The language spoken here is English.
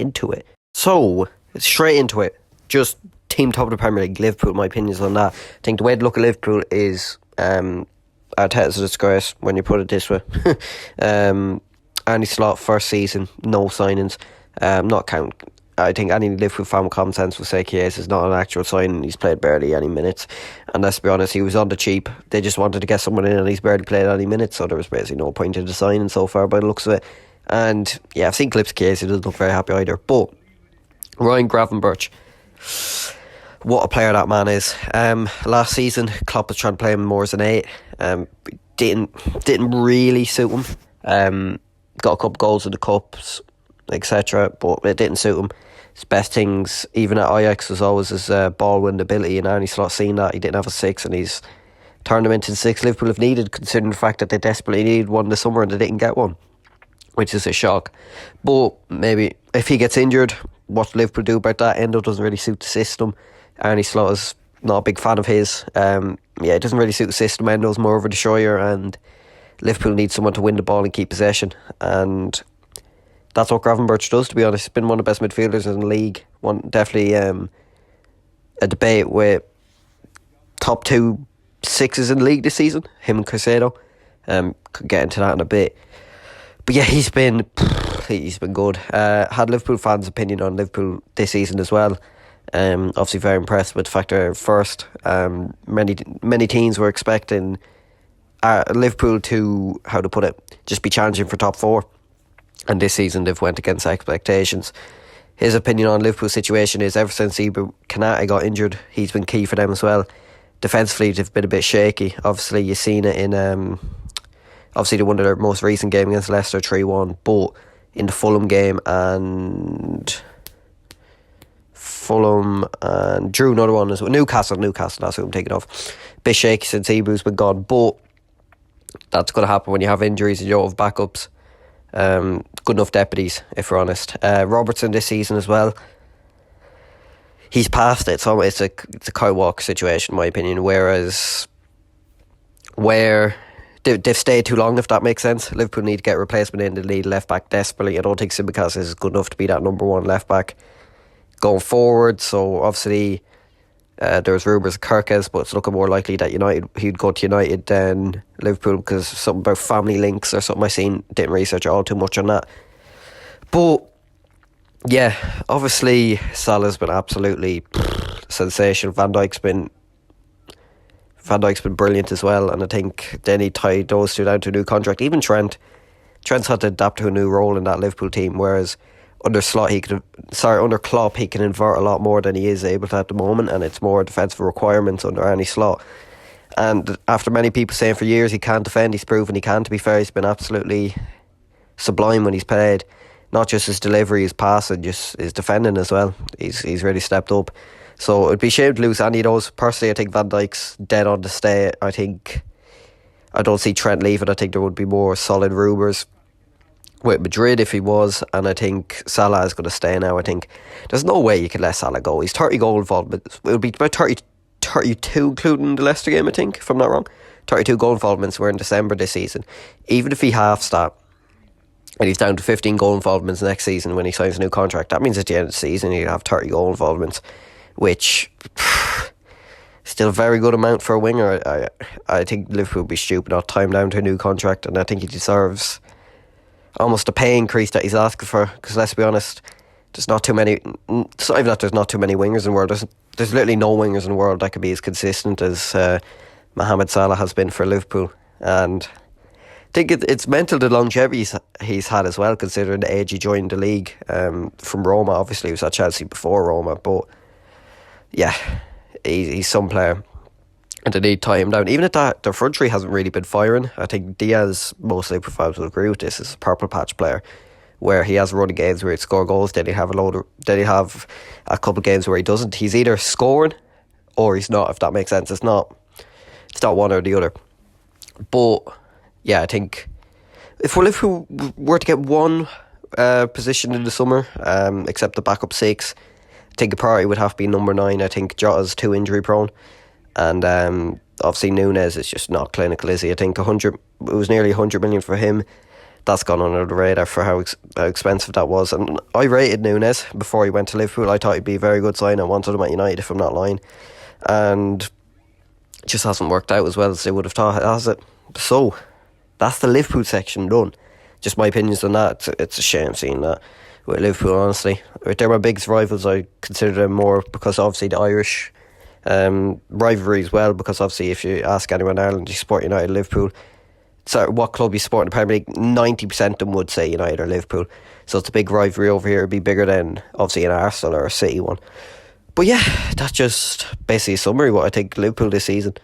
into it. So, straight into it. Just team top of the Premier League, Liverpool, my opinions on that. I think the way to look at Liverpool is Arteta's a disgrace when you put it this way. Arne Slot, first season, no signings. Not count. I think any Liverpool fan with common sense will say Chiesa is not an actual signing. He's played barely any minutes. And let's be honest, he was on the cheap. They just wanted to get someone in and he's barely played any minutes, so there was basically no point in the signing so far by the looks of it. And yeah, I've seen clips of Chiesa, he doesn't look very happy either. But Ryan Gravenberch, what a player that man is. Last season, Klopp was trying to play him more as an 8. Didn't really suit him. Got a couple goals in the cups, etc. But it didn't suit him. His best things, even at Ajax, was always his ball winning ability, and Arne Slot seen that. He didn't have a 6 and he's turned him into the 6 Liverpool have needed, considering the fact that they desperately needed one this summer and they didn't get one, which is a shock. But maybe if he gets injured, what Liverpool do about that? Endo doesn't really suit the system. Arne Slot is not a big fan of his. It doesn't really suit the system. Endo's more of a destroyer, and Liverpool need someone to win the ball and keep possession, and that's what Gravenberch does, to be honest. He's been one of the best midfielders in the league. Definitely a debate with top 2 6s in the league this season, him and Caicedo. Could get into that in a bit. But yeah, he's been good. Had Liverpool fans' opinion on Liverpool this season as well. Obviously very impressed with the fact they're first. Many teams were expecting Liverpool to, how to put it, just be challenging for top 4. And this season they've went against expectations. His opinion on Liverpool's situation is ever since Kanate got injured, he's been key for them as well. Defensively, they've been a bit shaky. Obviously, you've seen it in obviously they won their most recent game against Leicester 3-1, but in the Fulham game and drew another one as well. Newcastle, that's who I'm thinking of. Bit shaky since Ibou's been gone, but that's going to happen when you have injuries and you don't have backups. Good enough deputies, if we're honest. Robertson this season as well, he's past it, so it's a Kyle Walker situation in my opinion, whereas where they've stayed too long, if that makes sense. Liverpool need to get a replacement in the lead left back desperately. I don't think Tsimikas is good enough to be that number 1 left back going forward, so obviously there was rumours of Chronicles, but it's looking more likely that he'd go to United than Liverpool, because something about family links or something I seen. Didn't research all too much on that. But yeah, obviously Salah's been absolutely sensational. Van Dijk's been brilliant as well, and I think then he tied those two down to a new contract. Even Trent's had to adapt to a new role in that Liverpool team, whereas under Klopp he can invert a lot more than he is able to at the moment, and it's more defensive requirements under Arne Slot. And after many people saying for years he can't defend, he's proven he can. To be fair, he's been absolutely sublime when he's played. Not just his delivery, his passing, just his defending as well. He's really stepped up. So it'd be a shame to lose any of those. Personally, I think Van Dijk's dead on to stay. I don't see Trent leaving. I think there would be more solid rumours with Madrid if he was, and I think Salah is going to stay now. I think there's no way you can let Salah go. He's 30 goal involvement. It would be about 32 including the Leicester game, I think, if I'm not wrong. 32 goal involvements were in December this season. Even if he halves that and he's down to 15 goal involvements next season when he signs a new contract, that means at the end of the season he'll have 30 goal involvements, which still a very good amount for a winger. I think Liverpool would be stupid not to tie him down to a new contract, and I think he deserves almost a pay increase that he's asking for, because let's be honest, there's not too many. It's not even that there's not too many wingers in the world. There's literally no wingers in the world that could be as consistent as Mohamed Salah has been for Liverpool, and I think it's mental the longevity he's had as well, considering the age he joined the league from Roma. Obviously he was at Chelsea before Roma, but yeah, he's some player, and they need to tie him down. Even at that, their front three hasn't really been firing. I think Diaz, most Liverpool fans will agree with this, is a purple patch player, where he has running games where he'd score goals, then he'd have a couple of games where he doesn't. He's either scoring or he's not, if that makes sense. It's not one or the other. But yeah, I think if Liverpool were to get one position in the summer, except the backup 6, I think the priority would have to be number 9. I think Jota's too injury prone, and obviously Núñez is just not clinical, is he? I think it was nearly 100 million for him. that's gone under the radar for how expensive that was. And I rated Nunes before he went to Liverpool. I thought he'd be a very good sign. I wanted him at United, if I'm not lying. And it just hasn't worked out as well as they would have thought, has it? So, that's the Liverpool section done. Just my opinions on that. It's a shame seeing that with Liverpool, honestly. They're my biggest rivals. I consider them more because obviously the Irish rivalry as well, because obviously if you ask anyone in Ireland, you support United, Liverpool. So what club you support in the Premier League, 90% of them would say United or Liverpool. So it's a big rivalry over here. It'd be bigger than obviously an Arsenal or a City one. But yeah, that's just basically a summary of what I think Liverpool this season.